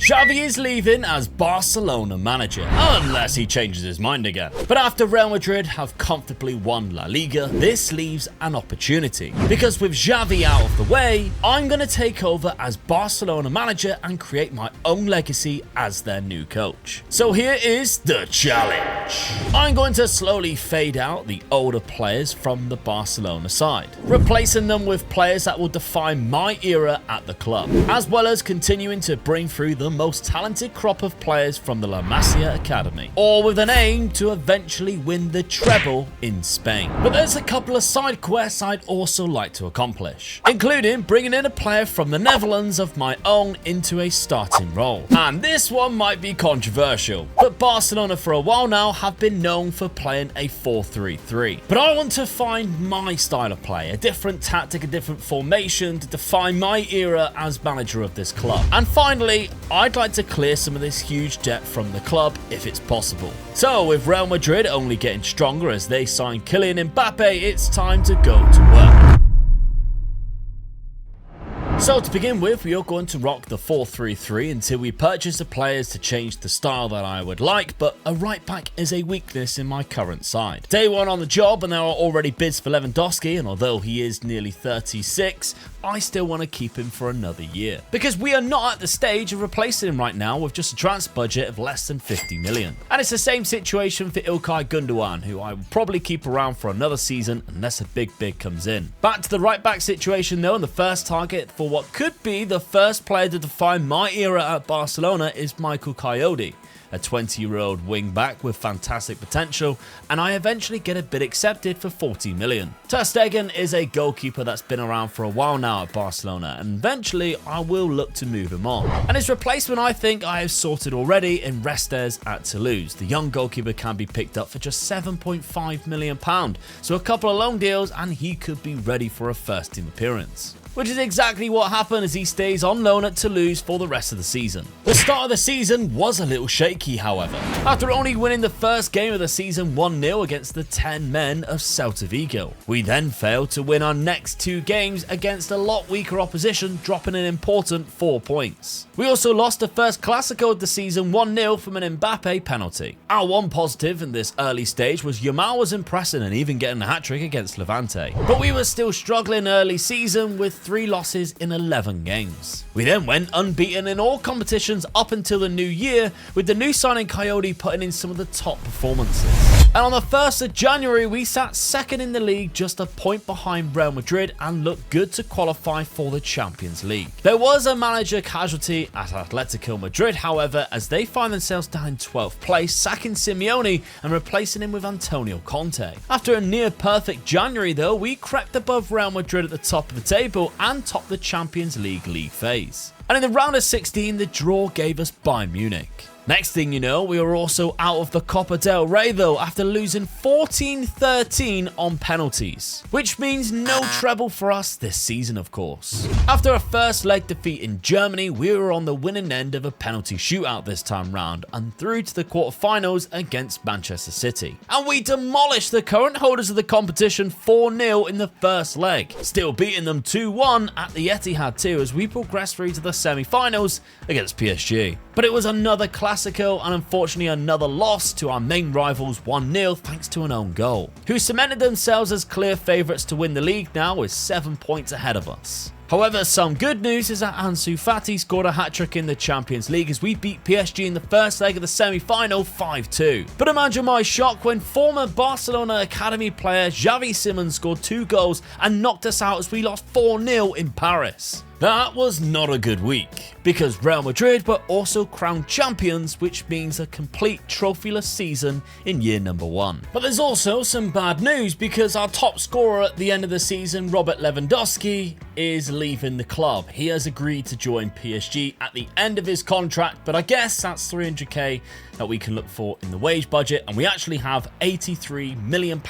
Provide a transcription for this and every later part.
Xavi is leaving as Barcelona manager, unless he changes his mind again. But after Real Madrid have comfortably won La Liga, this leaves an opportunity. Because with Xavi out of the way, I'm going to take over as Barcelona manager and create my own legacy as their new coach. So here is the challenge. I'm going to slowly fade out the older players from the Barcelona side, replacing them with players that will define my era at the club, as well as continuing to bring through the most talented crop of players from the La Masia Academy, all with an aim to eventually win the treble in Spain. But there's a couple of side quests I'd also like to accomplish, including bringing in a player from the Netherlands of my own into a starting role. And this one might be controversial, but Barcelona for a while now have been known for playing a 4-3-3. But I want to find my style of play, a different tactic, a different formation to define my era as manager of this club. And finally, I'd like to clear some of this huge debt from the club if it's possible. So with Real Madrid only getting stronger as they sign Kylian Mbappe, it's time to go to work. So to begin with, we are going to rock the 4-3-3 until we purchase the players to change the style that I would like, but a right back is a weakness in my current side. Day one on the job and there are already bids for Lewandowski, and although he is nearly 36, I still want to keep him for another year. Because we are not at the stage of replacing him right now with just a transfer budget of less than 50 million. And it's the same situation for İlkay Gündoğan, who I will probably keep around for another season unless a big bid comes in. Back to the right back situation though, and the first target for what could be the first player to define my era at Barcelona is Michael Coyote, a 20-year-old wing-back with fantastic potential, and I eventually get a bid accepted for 40 million. Ter Stegen is a goalkeeper that's been around for a while now at Barcelona, and eventually I will look to move him on. And his replacement I think I have sorted already in Restes at Toulouse. The young goalkeeper can be picked up for just £7.5 million, so a couple of loan deals and he could be ready for a first team appearance. Which is exactly what happened as he stays on loan at Toulouse for the rest of the season. The start of the season was a little shaky, however. After only winning the first game of the season 1-0 against the 10 men of Celta Vigo, we then failed to win our next 2 games against a lot weaker opposition, dropping an important 4 points. We also lost the first Clásico of the season 1-0 from an Mbappe penalty. Our one positive in this early stage was Yamal was impressing and even getting a hat-trick against Levante. But we were still struggling early season with 3 losses in 11 games. We then went unbeaten in all competitions up until the new year, with the new signing Coyote putting in some of the top performances. And on the 1st of January, we sat second in the league, just a point behind Real Madrid, and looked good to qualify for the Champions League. There was a manager casualty at Atletico Madrid, however, as they find themselves down in 12th place, sacking Simeone and replacing him with Antonio Conte. After a near perfect January though, we crept above Real Madrid at the top of the table and topped the Champions League phase. And in the round of 16, the draw gave us Bayern Munich. Next thing you know, we were also out of the Copa del Rey though, after losing 14-13 on penalties, which means no treble for us this season of course. After a first leg defeat in Germany, we were on the winning end of a penalty shootout this time round and through to the quarterfinals against Manchester City. And we demolished the current holders of the competition 4-0 in the first leg, still beating them 2-1 at the Etihad too as we progressed through to the semi-finals against PSG. But it was another Clásico and unfortunately another loss to our main rivals 1-0 thanks to an own goal, who cemented themselves as clear favourites to win the league now with 7 points ahead of us. However, some good news is that Ansu Fati scored a hat-trick in the Champions League as we beat PSG in the first leg of the semi-final 5-2. But imagine my shock when former Barcelona Academy player Xavi Simons scored 2 goals and knocked us out as we lost 4-0 in Paris. That was not a good week, because Real Madrid were also crowned champions, which means a complete trophyless season in year number 1. But there's also some bad news, because our top scorer at the end of the season, Robert Lewandowski, is leaving the club. He has agreed to join PSG at the end of his contract, but I guess that's 300k that we can look for in the wage budget, and we actually have £83 million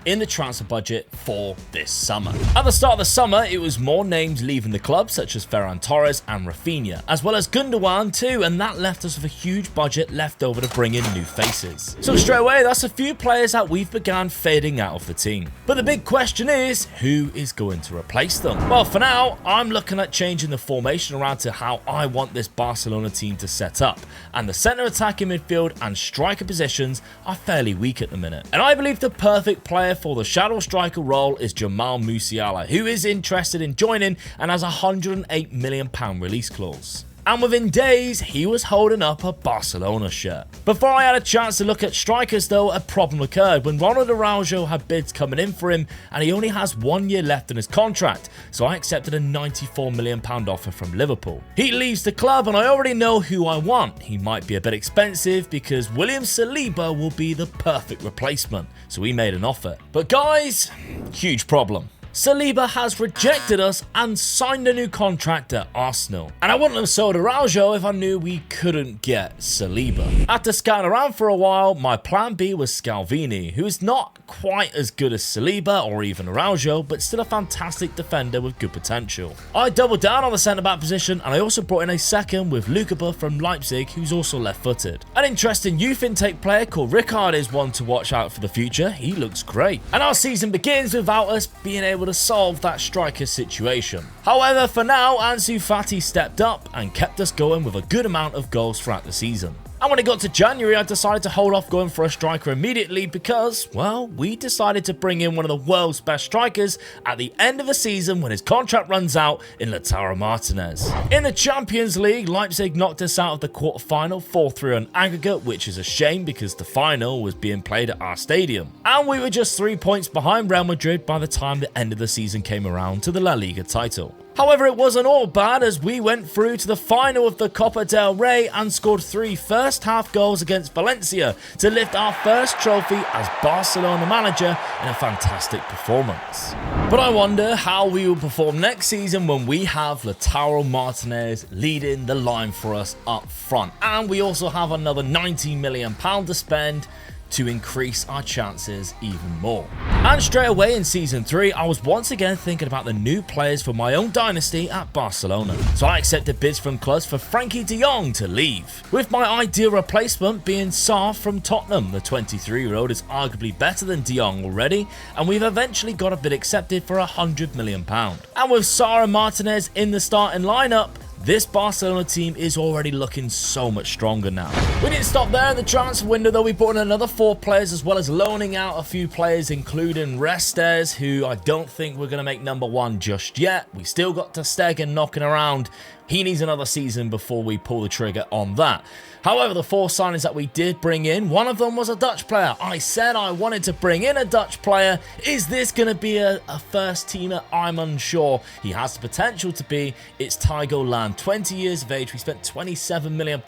in the transfer budget for this summer. At the start of the summer, it was more names leaving the club, such as Ferran Torres and Rafinha, as well as Gundogan too, and that left us with a huge budget left over to bring in new faces. So straight away, that's a few players that we've begun fading out of the team. But the big question is, who is going to replace them? Well, for now, I'm looking at changing the formation around to how I want this Barcelona team to set up, and the centre attacking midfield and striker positions are fairly weak at the minute. And I believe the perfect player for the shadow striker role is Jamal Musiala, who is interested in joining and has a £108 million release clause. And within days, he was holding up a Barcelona shirt. Before I had a chance to look at strikers though, a problem occurred when Ronald Araujo had bids coming in for him and he only has 1 year left in his contract, so I accepted a £94 million offer from Liverpool. He leaves the club and I already know who I want. He might be a bit expensive because William Saliba will be the perfect replacement, so we made an offer. But guys, huge problem. Saliba has rejected us and signed a new contract at Arsenal. And I wouldn't have sold Araujo if I knew we couldn't get Saliba. After scouting around for a while, my plan B was Scalvini, who is not quite as good as Saliba or even Araujo, but still a fantastic defender with good potential. I doubled down on the centre-back position and I also brought in a second with Lukeba from Leipzig, who's also left-footed. An interesting youth intake player called Rickard is one to watch out for the future. He looks great. And our season begins without us being able to solve that striker situation. However, for now, Ansu Fati stepped up and kept us going with a good amount of goals throughout the season. And when it got to January, I decided to hold off going for a striker immediately because, well, we decided to bring in one of the world's best strikers at the end of the season when his contract runs out in Lautaro Martinez. In the Champions League, Leipzig knocked us out of the quarter-final 4-3 on aggregate, which is a shame because the final was being played at our stadium. And we were just 3 points behind Real Madrid by the time the end of the season came around to the La Liga title. However, it wasn't all bad as we went through to the final of the Copa del Rey and scored 3 first-half goals against Valencia to lift our first trophy as Barcelona manager in a fantastic performance. But I wonder how we will perform next season when we have Lautaro Martinez leading the line for us up front. And we also have another £90 million to spend to increase our chances even more. And straight away in Season 3, I was once again thinking about the new players for my own dynasty at Barcelona. So I accepted bids from clubs for Frankie de Jong to leave, with my ideal replacement being Sarr from Tottenham. The 23-year-old is arguably better than de Jong already, and we've eventually got a bid accepted for £100 million. And with Sarr and Martinez in the starting lineup, this Barcelona team is already looking so much stronger now. We didn't stop there in the transfer window though. We brought in another 4 players as well as loaning out a few players including Restes, who I don't think we're going to make number 1 just yet. We still got Ter Stegen knocking around. He needs another season before we pull the trigger on that. However, the 4 signings that we did bring in, one of them was a Dutch player. I said I wanted to bring in a Dutch player. Is this going to be a first teamer? I'm unsure. He has the potential to be. It's Tygo Land, 20 years of age. We spent £27 million.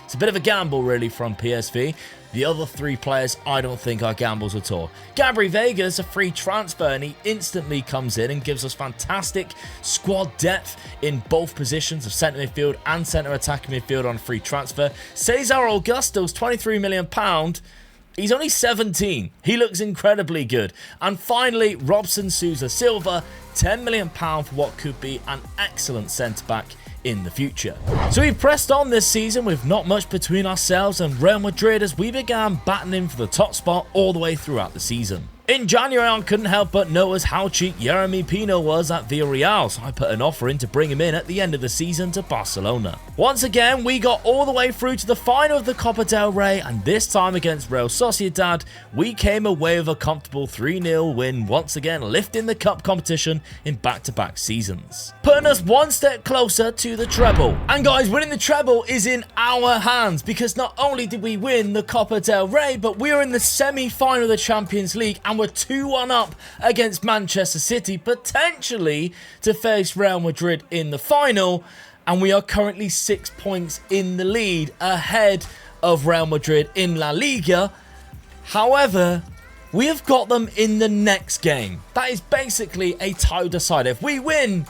It's a bit of a gamble really from PSV. The other 3 players, I don't think are gambles at all. Gabri Vega's a free transfer and he instantly comes in and gives us fantastic squad depth in both positions of centre midfield and centre attacking midfield on free transfer. Cesar Augusto's £23 million. He's only 17. He looks incredibly good. And finally, Robson Sousa Silva, £10 million for what could be an excellent centre-back in the future. So we pressed on this season with not much between ourselves and Real Madrid as we began battling for the top spot all the way throughout the season. In January, I couldn't help but notice how cheap Yeremy Pino was at Villarreal, so I put an offer in to bring him in at the end of the season to Barcelona. Once again, we got all the way through to the final of the Copa del Rey, and this time against Real Sociedad, we came away with a comfortable 3-0 win, once again lifting the cup competition in back-to-back seasons, putting us one step closer to the treble. And guys, winning the treble is in our hands, because not only did we win the Copa del Rey, but we are in the semi-final of the Champions League, and we're 2-1 up against Manchester City, potentially to face Real Madrid in the final, and we are currently 6 points in the lead ahead of Real Madrid in La Liga. However, we have got them in the next game. That is basically a title decider. If we win,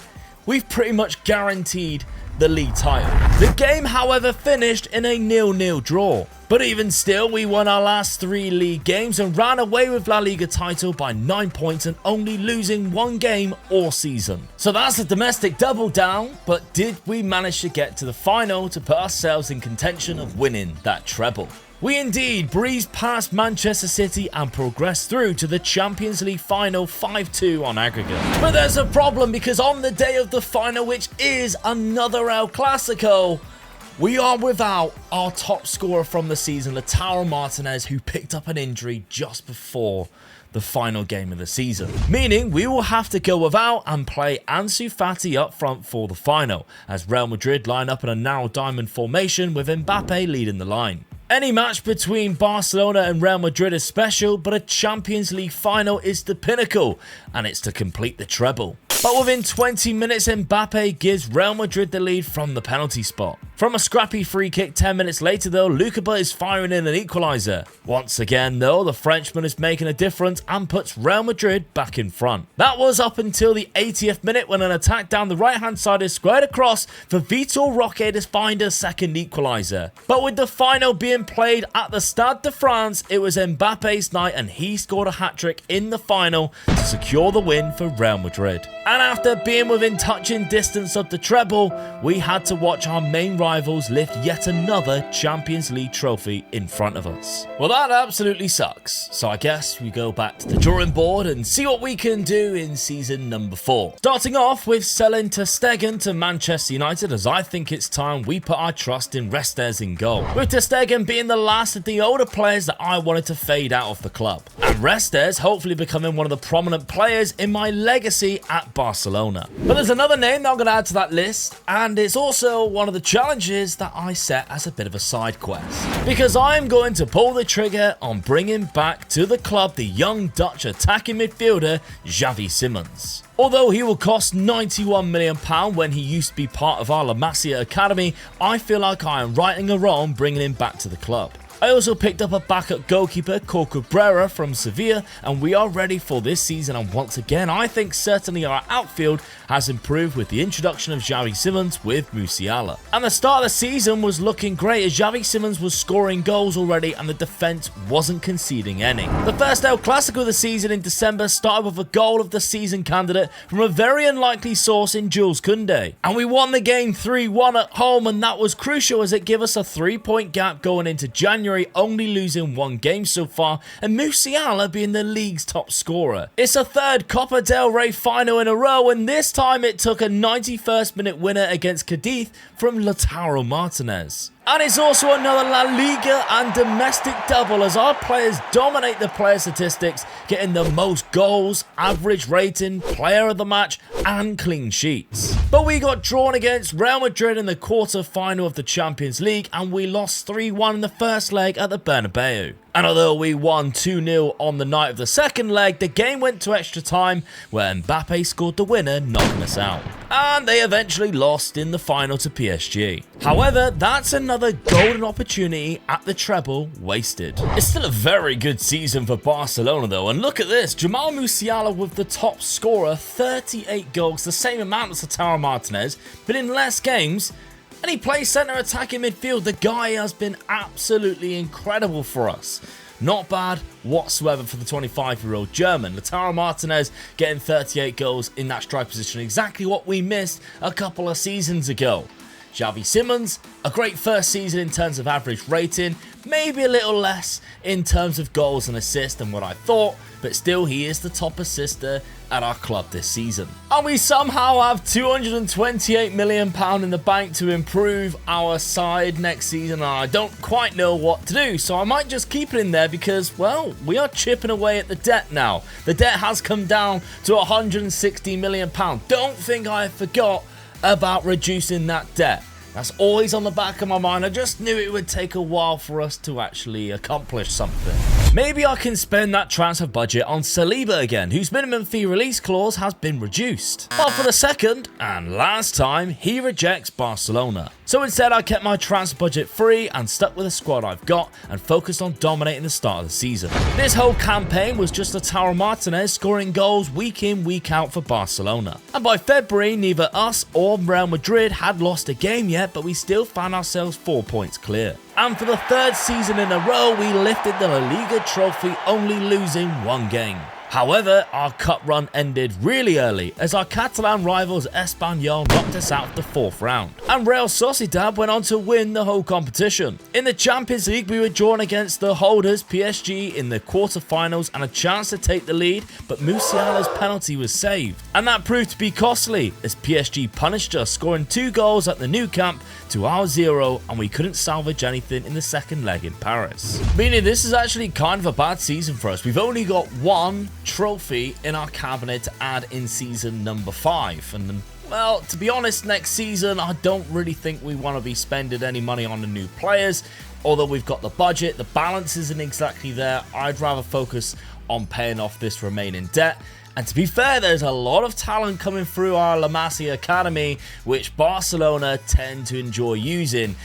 we've pretty much guaranteed the league title. The game, however, finished in a 0-0 draw. But even still, we won our last 3 league games and ran away with La Liga title by 9 points and only losing 1 game all season. So that's a domestic double down, but did we manage to get to the final to put ourselves in contention of winning that treble? We indeed breezed past Manchester City and progressed through to the Champions League final 5-2 on aggregate. But there's a problem, because on the day of the final, which is another El Clasico, we are without our top scorer from the season, Lautaro Martinez, who picked up an injury just before the final game of the season. Meaning we will have to go without and play Ansu Fati up front for the final, as Real Madrid line up in a narrow diamond formation with Mbappe leading the line. Any match between Barcelona and Real Madrid is special, but a Champions League final is the pinnacle, and it's to complete the treble. But within 20 minutes, Mbappe gives Real Madrid the lead from the penalty spot. From a scrappy free kick 10 minutes later though, Lukeba is firing in an equaliser. Once again though, the Frenchman is making a difference and puts Real Madrid back in front. That was up until the 80th minute, when an attack down the right hand side is squared across for Vitor Roque to find a second equaliser. But with the final being played at the Stade de France, it was Mbappe's night and he scored a hat-trick in the final to secure the win for Real Madrid. And after being within touching distance of the treble, we had to watch our main rivals lift yet another Champions League trophy in front of us. Well, that absolutely sucks. So I guess we go back to the drawing board and see what we can do in season number 4. Starting off with selling Ter Stegen to Manchester United, as I think it's time we put our trust in Restes in goal, with Ter Stegen being the last of the older players that I wanted to fade out of the club, and Restes hopefully becoming one of the prominent players in my legacy at Barcelona. But there's another name that I'm going to add to that list, and it's also one of the challenges that I set as a bit of a side quest, because I'm going to pull the trigger on bringing back to the club the young Dutch attacking midfielder Xavi Simons. Although he will cost £91 million when he used to be part of our La Masia academy, I feel like I am righting a wrong bringing him back to the club. I also picked up a backup goalkeeper called Cabrera from Sevilla, and we are ready for this season, and once again I think certainly our outfield has improved with the introduction of Xavi Simons with Musiala. And the start of the season was looking great, as Xavi Simons was scoring goals already and the defence wasn't conceding any. The first El Clasico of the season in December started with a goal of the season candidate from a very unlikely source in Jules Koundé, and we won the game 3-1 at home, and that was crucial as it gave us a 3-point gap going into January, only losing 1 game so far, and Musiala being the league's top scorer. It's a third Copa del Rey final in a row, and this time it took a 91st minute winner against Cadiz from Lautaro Martinez. And it's also another La Liga and domestic double, as our players dominate the player statistics, getting the most goals, average rating, player of the match, and clean sheets. But we got drawn against Real Madrid in the quarter-final of the Champions League, and we lost 3-1 in the first leg at the Bernabeu. And although we won 2-0 on the night of the second leg, the game went to extra time, where Mbappe scored the winner, knocking us out. And they eventually lost in the final to PSG. However, that's another golden opportunity at the treble wasted. It's still a very good season for Barcelona though, and look at this, Jamal Musiala with the top scorer, 38 goals, the same amount as Lautaro Martinez, but in less games. And he plays centre attacking midfield. The guy has been absolutely incredible for us. Not bad whatsoever for the 25-year-old German. Lautaro Martinez getting 38 goals in that strike position, exactly what we missed a couple of seasons ago. Xavi Simons, a great first season in terms of average rating, maybe a little less in terms of goals and assists than what I thought, but still he is the top assister at our club this season. And we somehow have £228 million in the bank to improve our side next season, and I don't quite know what to do, so I might just keep it in there because, well, we are chipping away at the debt now. The debt has come down to £160 million. Don't think I forgot about reducing that debt. That's always on the back of my mind. I just knew it would take a while for us to actually accomplish something. Maybe I can spend that transfer budget on Saliba again, whose minimum fee release clause has been reduced. But for the second and last time, he rejects Barcelona. So instead I kept my transfer budget free and stuck with the squad I've got and focused on dominating the start of the season. This whole campaign was just Lautaro Martinez scoring goals week in, week out for Barcelona. And by February, neither us or Real Madrid had lost a game yet, but we still found ourselves 4 points clear. And for the third season in a row, we lifted the La Liga trophy, only losing one game. However, our cup run ended really early as our Catalan rivals Espanyol knocked us out of the 4th round. And Real Sociedad went on to win the whole competition. In the Champions League, we were drawn against the holders PSG in the quarterfinals and a chance to take the lead, but Musiala's penalty was saved. And that proved to be costly as PSG punished us, scoring 2 goals at the Nou Camp to our 0, and we couldn't salvage anything in the second leg in Paris. Meaning this is actually kind of a bad season for us. We've only got one trophy in our cabinet to add in season number 5, and well, to be honest, next season I don't really think we want to be spending any money on the new players. Although we've got the budget, the balance isn't exactly there. I'd rather focus on paying off this remaining debt. And to be fair, there's a lot of talent coming through our La Masia Academy, which Barcelona tend to enjoy using.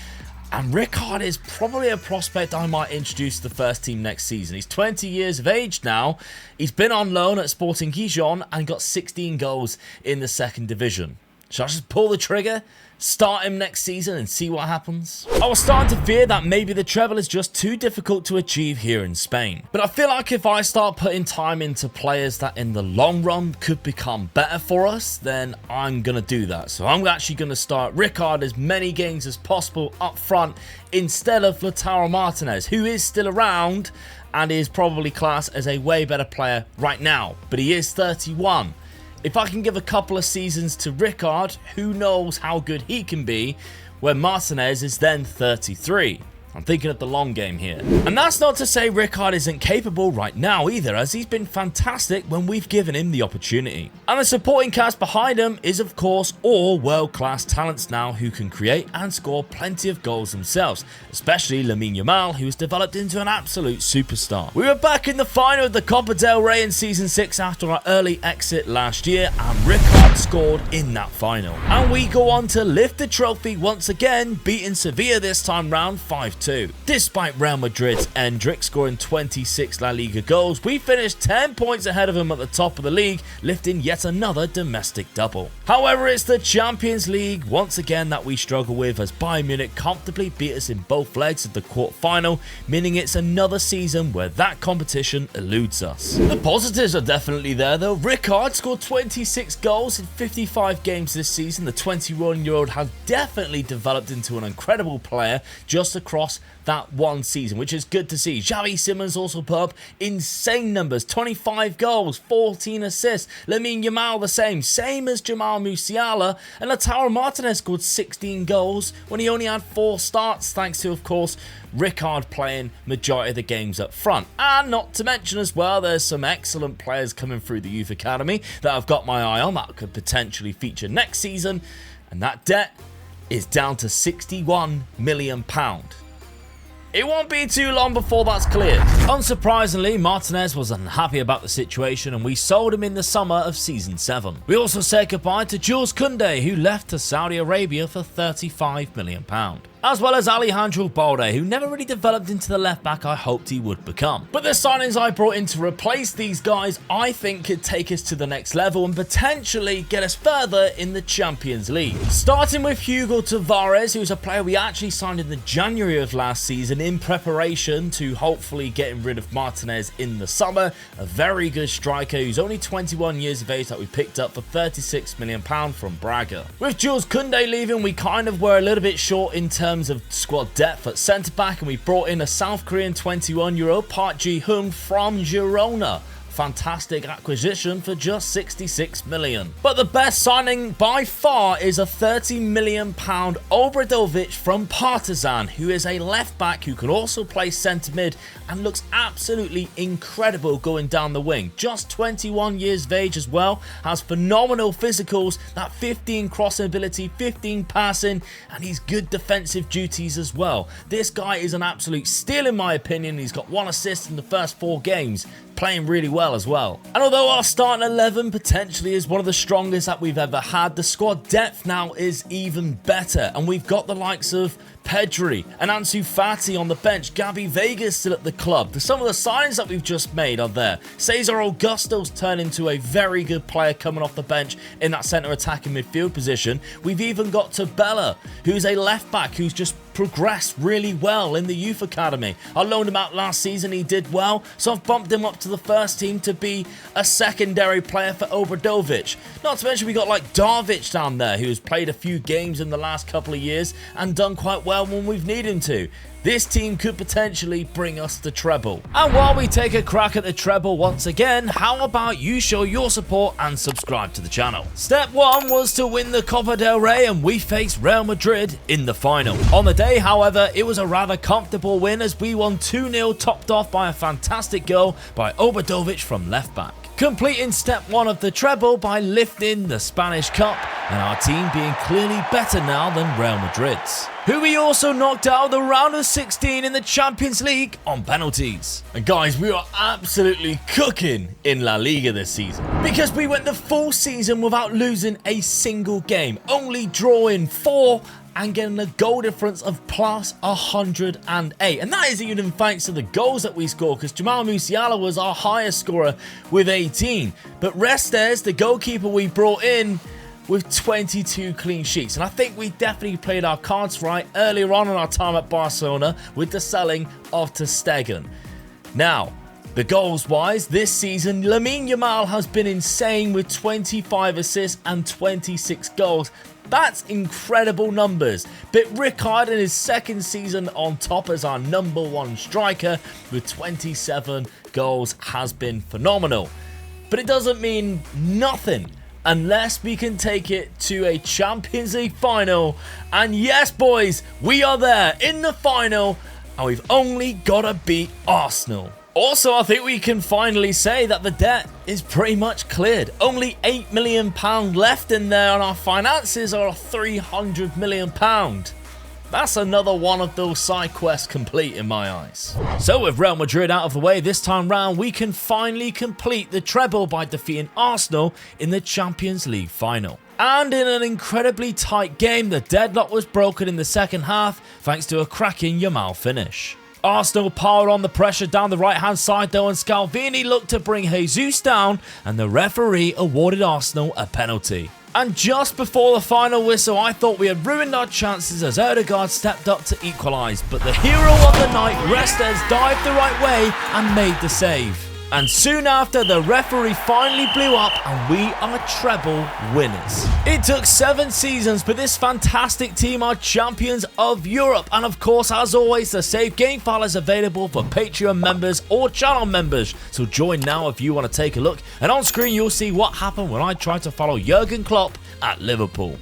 And Ricard is probably a prospect I might introduce to the first team next season. He's 20 years of age now. He's been on loan at Sporting Gijon and got 16 goals in the 2nd division. Shall I just pull the trigger, start him next season and see what happens? I was starting to fear that maybe the treble is just too difficult to achieve here in Spain. But I feel like if I start putting time into players that in the long run could become better for us, then I'm going to do that. So I'm actually going to start Ricard as many games as possible up front instead of Lautaro Martinez, who is still around and is probably classed as a way better player right now. But he is 31. If I can give a couple of seasons to Ricard, who knows how good he can be when Martinez is then 33. I'm thinking of the long game here. And that's not to say Ricard isn't capable right now either, as he's been fantastic when we've given him the opportunity. And the supporting cast behind him is of course all world-class talents now who can create and score plenty of goals themselves, especially Lamine Yamal, who has developed into an absolute superstar. We were back in the final of the Copa del Rey in Season 6 after our early exit last year, and Ricard scored in that final. And we go on to lift the trophy once again, beating Sevilla this time round 5-2. Despite Real Madrid's Endrick scoring 26 La Liga goals, we finished 10 points ahead of him at the top of the league, lifting yet another domestic double. However, it's the Champions League once again that we struggle with, as Bayern Munich comfortably beat us in both legs of the quarter-final, meaning it's another season where that competition eludes us. The positives are definitely there though. Ricard scored 26 goals in 55 games this season. The 21-year-old has definitely developed into an incredible player just across that one season, which is good to see. Xavi Simons also put up insane numbers, 25 goals, 14 assists. Lamine Yamal the same as Jamal Musiala, and Lautaro Martinez scored 16 goals when he only had 4 starts, thanks to, of course, Ricard playing majority of the games up front. And not to mention as well, there's some excellent players coming through the youth academy that I've got my eye on that could potentially feature next season, and that debt is down to £61 million. It won't be too long before that's cleared. Unsurprisingly, Martinez was unhappy about the situation and we sold him in the summer of Season 7. We also said goodbye to Jules Koundé, who left to Saudi Arabia for £35 million. As well as Alejandro Balde, who never really developed into the left back I hoped he would become. But the signings I brought in to replace these guys I think could take us to the next level and potentially get us further in the Champions League. Starting with Hugo Tavares, who's a player we actually signed in the January of last season in preparation to hopefully getting rid of Martinez in the summer. A very good striker who's only 21 years of age that we picked up for £36 million from Braga. With Jules Koundé leaving, we kind of were a little bit short in terms of squad depth at centre back, and we brought in a South Korean 21-year-old Park Ji-hoon from Girona. Fantastic acquisition for just 66 million. But the best signing by far is a 30 million pound Obradovic from Partizan, who is a left back who can also play centre mid and looks absolutely incredible going down the wing. Just 21 years of age as well, has phenomenal physicals, that 15 crossing ability, 15 passing, and he's good defensive duties as well. This guy is an absolute steal in my opinion. He's got 1 assist in the first 4 games, playing really well well as well. And although our starting 11 potentially is one of the strongest that we've ever had, the squad depth now is even better, and we've got the likes of Pedri and Ansu Fati on the bench, Gabby Vega's still at the club. Some of the signings that we've just made are there. Cesar Augusto's turned into a very good player coming off the bench in that centre attacking midfield position. We've even got Tabella, who's a left back who's just progressed really well in the youth academy. I loaned him out last season, he did well, so I've bumped him up to the first team to be a secondary player for Obradovic. Not to mention we got like Darvic down there, who's played a few games in the last couple of years and done quite well when we've needed him to. This team could potentially bring us the treble. And while we take a crack at the treble once again, how about you show your support and subscribe to the channel? Step 1 was to win the Copa del Rey, and we faced Real Madrid in the final. On the day, however, it was a rather comfortable win as we won 2-0, topped off by a fantastic goal by Obradovic from left back, completing step 1 of the treble by lifting the Spanish Cup, and our team being clearly better now than Real Madrid's, who we also knocked out of the round of 16 in the Champions League on penalties. And guys, we are absolutely cooking in La Liga this season, because we went the full season without losing a single game, only drawing 4 and getting a goal difference of plus 108. And that is even thanks to the goals that we scored, because Jamal Musiala was our highest scorer with 18. But Restes, the goalkeeper we brought in, with 22 clean sheets. And I think we definitely played our cards right earlier on in our time at Barcelona with the selling of ter Stegen. Now, the goals-wise, this season, Lamine Yamal has been insane with 25 assists and 26 goals. That's incredible numbers. But Rijkaard in his second season on top as our #1 striker with 27 goals has been phenomenal. But it doesn't mean nothing unless we can take it to a Champions League final. And yes, boys, we are there in the final, and we've only got to beat Arsenal. Also, I think we can finally say that the debt is pretty much cleared. Only £8 million left in there, and our finances are £300 million. That's another one of those side quests complete in my eyes. So with Real Madrid out of the way this time round, we can finally complete the treble by defeating Arsenal in the Champions League final. And in an incredibly tight game, the deadlock was broken in the second half thanks to a cracking Yamal finish. Arsenal piled on the pressure down the right hand side though, and Scalvini looked to bring Jesus down, and the referee awarded Arsenal a penalty. And just before the final whistle, I thought we had ruined our chances as Ødegaard stepped up to equalise, but the hero of the night, Restes, dived the right way and made the save. And soon after, the referee finally blew up and we are treble winners. It took 7 seasons, but this fantastic team are champions of Europe. And of course, as always, the save game file is available for Patreon members or channel members. So join now if you want to take a look. And on screen, you'll see what happened when I tried to follow Jurgen Klopp at Liverpool.